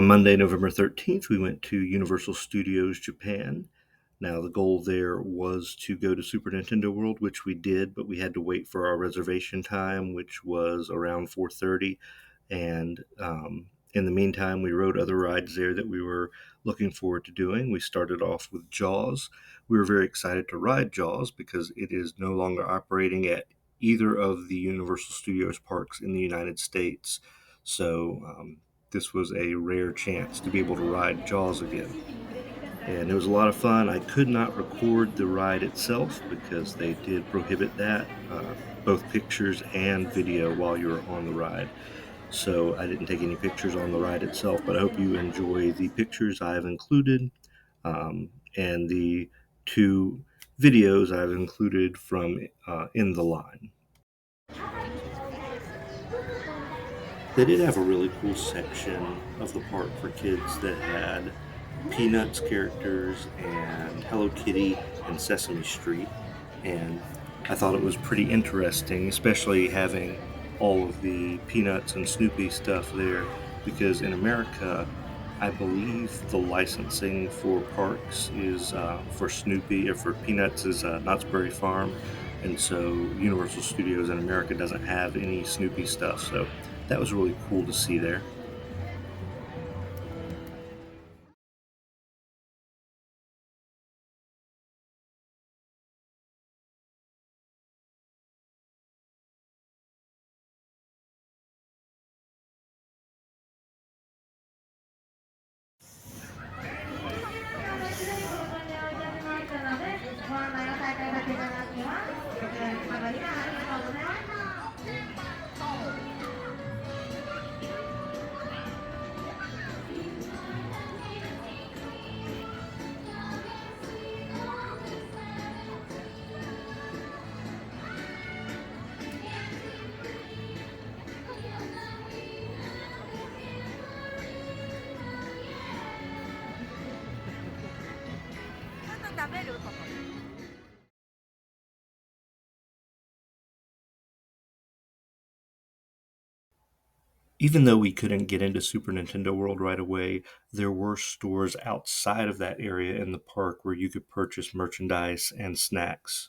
On Monday, November 13th, we went to Universal Studios Japan. Now, the goal there was to go to Super Nintendo World, which we did, but we had to wait for our reservation time, which was around 4:30. And in the meantime, we rode other rides there that we were looking forward to doing. We started off with Jaws. We were very excited to ride Jaws because it is no longer operating at either of the Universal Studios parks in the United States. So this was a rare chance to be able to ride Jaws again. And it was a lot of fun. I could not record the ride itself because they did prohibit that, both pictures and video while you were on the ride. So I didn't take any pictures on the ride itself, but I hope you enjoy the pictures I've included and the 2 videos I've included from In the Line. They did have a really cool section of the park for kids that had Peanuts characters and Hello Kitty and Sesame Street. And I thought it was pretty interesting, especially having all of the Peanuts and Snoopy stuff there, because in America, I believe the licensing for parks is for Snoopy or for Peanuts is Knott's Berry Farm, and so Universal Studios in America doesn't have any Snoopy stuff. So that was really cool to see there. Even though we couldn't get into Super Nintendo World right away, there were stores outside of that area in the park where you could purchase merchandise and snacks.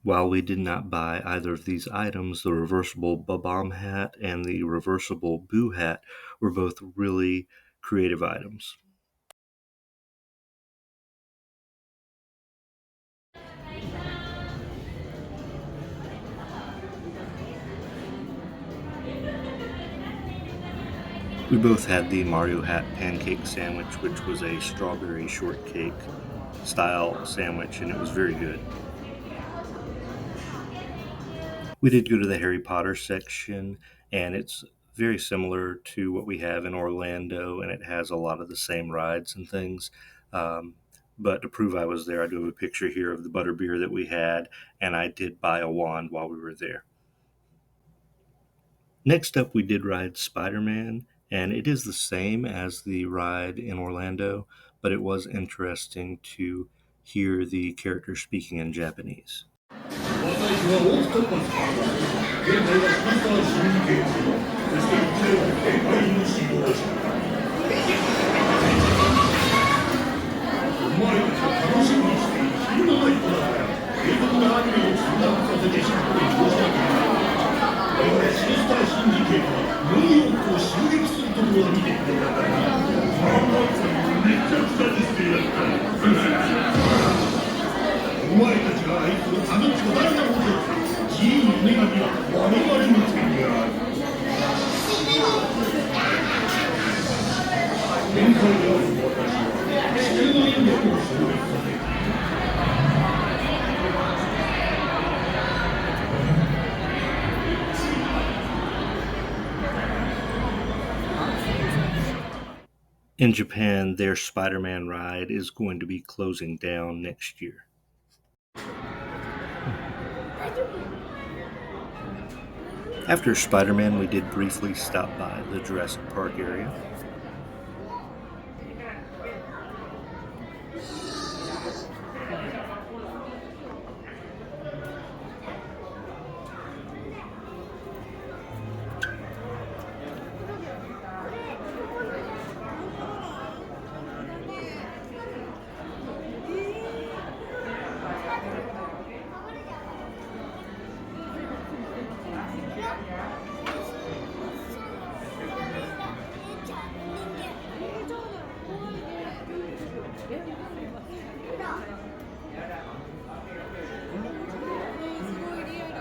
While we did not buy either of these items, the reversible Bomb hat and the reversible Boo hat were both really creative items. We both had the Mario Hat pancake sandwich, which was a strawberry shortcake style sandwich, and it was very good. We did go to the Harry Potter section, and it's very similar to what we have in Orlando, and it has a lot of the same rides and things. Um, but to prove I was there, I do have a picture here of the butterbeer that we had, and I did buy a wand while we were there. Next up, we did ride SpiderMan, and it is the same as the ride in Orlando, but it was interesting to hear the character speaking in Japanese. お前たちが愛するあの巨大な王族自由の女神は我々の手にある天才である私は地球の引力を証明させる In Japan, their Spider-Man ride is going to be closing down next year. After Spider-Man, we did briefly stop by the Jurassic Park area. え、見てみます。すごいリアル。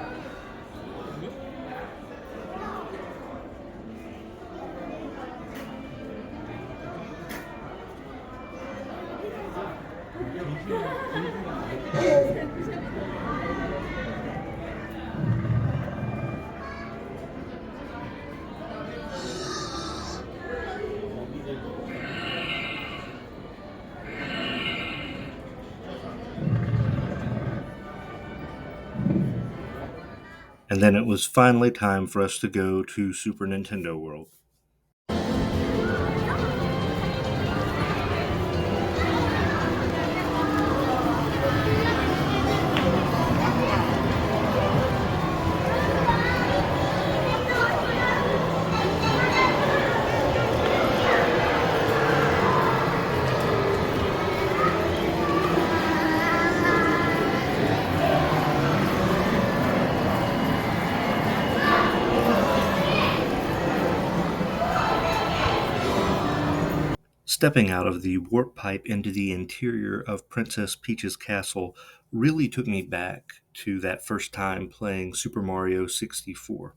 And then it was finally time for us to go to Super Nintendo World. Stepping out of the warp pipe into the interior of Princess Peach's castle really took me back to that first time playing Super Mario 64.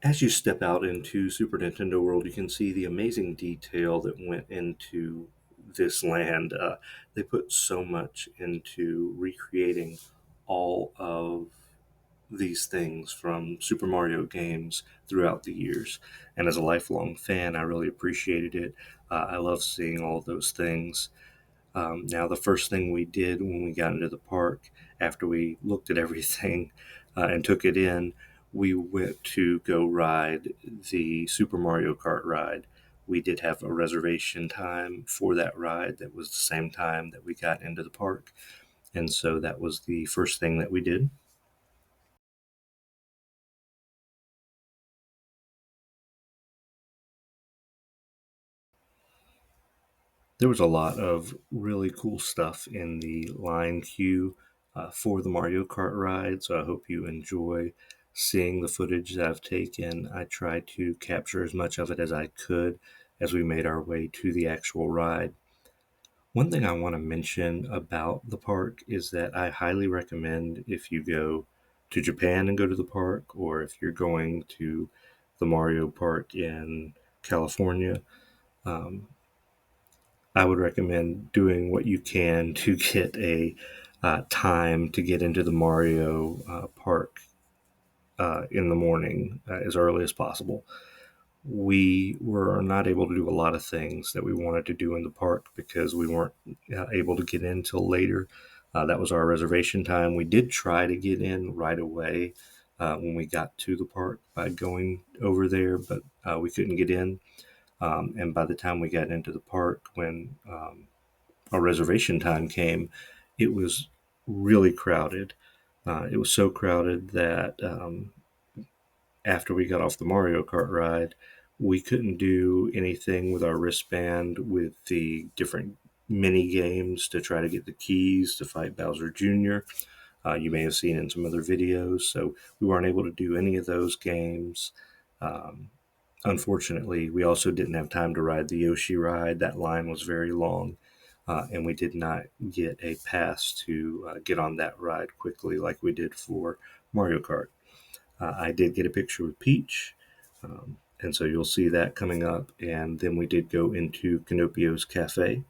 As you step out into Super Nintendo World, you can see the amazing detail that went into this land. They put so much into recreating all of these things from Super Mario games throughout the years. And as a lifelong fan, I really appreciated it. I love seeing all those things. Now, the first thing we did when we got into the park, after we looked at everything and took it in, we went to go ride the Super Mario Kart ride. We did have a reservation time for that ride that was the same time that we got into the park. And so that was the first thing that we did. There was a lot of really cool stuff in the line queue for the Mario Kart ride, so I hope you enjoy seeing the footage that I've taken. I tried to capture as much of it as I could as we made our way to the actual ride. One thing I want to mention about the park is that I highly recommend if you go to Japan and go to the park, or if you're going to the Mario Park in California, um, I would recommend doing what you can to get a time to get into the Mario Park in the morning as early as possible. We were not able to do a lot of things that we wanted to do in the park because we weren't able to get in till later. That was our reservation time. We did try to get in right away when we got to the park by going over there, but we couldn't get in. And by the time we got into the park, when our reservation time came, it was really crowded. It was so crowded that after we got off the Mario Kart ride, we couldn't do anything with our wristband with the different mini games to try to get the keys to fight Bowser Jr. You may have seen in some other videos. So we weren't able to do any of those games. Um, Unfortunately, we also didn't have time to ride the Yoshi ride. That line was very long, and we did not get a pass to get on that ride quickly like we did for Mario Kart. I did get a picture with Peach, and so you'll see that coming up. And then we did go into Canopio's Cafe.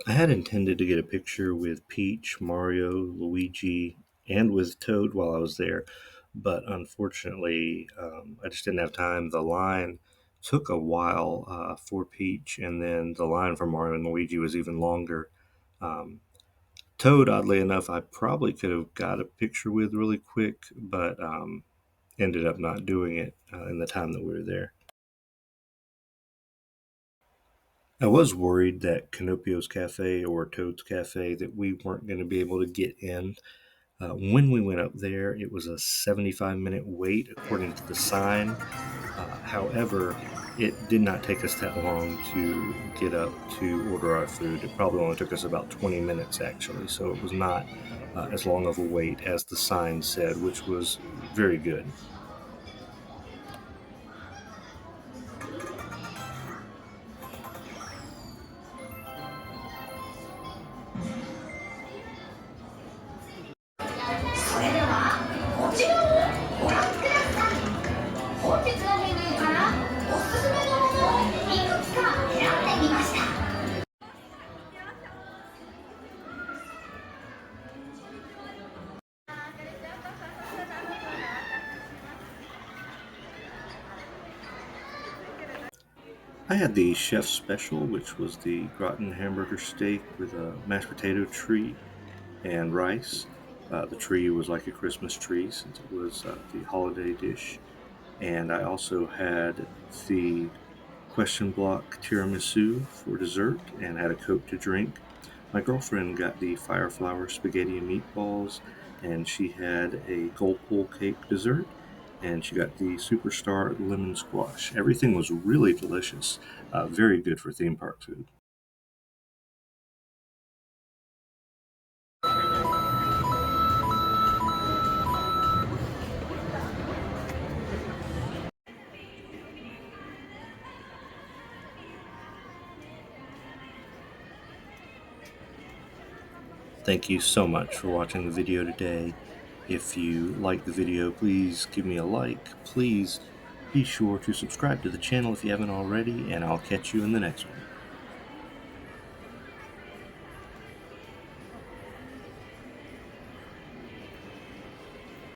I had intended to get a picture with Peach, Mario, Luigi, and with Toad while I was there, but unfortunately, I just didn't have time. The line took a while for Peach, and then the line for Mario and Luigi was even longer. Um, Toad, oddly enough, I probably could have got a picture with really quick, but ended up not doing it in the time that we were there. I was worried that Canopio's Cafe or Toad's Cafe that we weren't going to be able to get in. When we went up there, it was a 75-minute wait according to the sign. However, it did not take us that long to get up to order our food. It probably only took us about 20 minutes actually, so it was not as long of a wait as the sign said, which was very good. I had the chef's special, which was the gratin hamburger steak with a mashed potato tree and rice. The tree was like a Christmas tree since it was the holiday dish. And I also had the question block tiramisu for dessert and had a Coke to drink. My girlfriend got the fire flower spaghetti and meatballs, and she had a gold pull cake dessert, and she got the superstar lemon squash. Everything was really delicious, very good for theme park food. Thank you so much for watching the video today. If you liked the video, please give me a like. Please be sure to subscribe to the channel if you haven't already, and I'll catch you in the next one.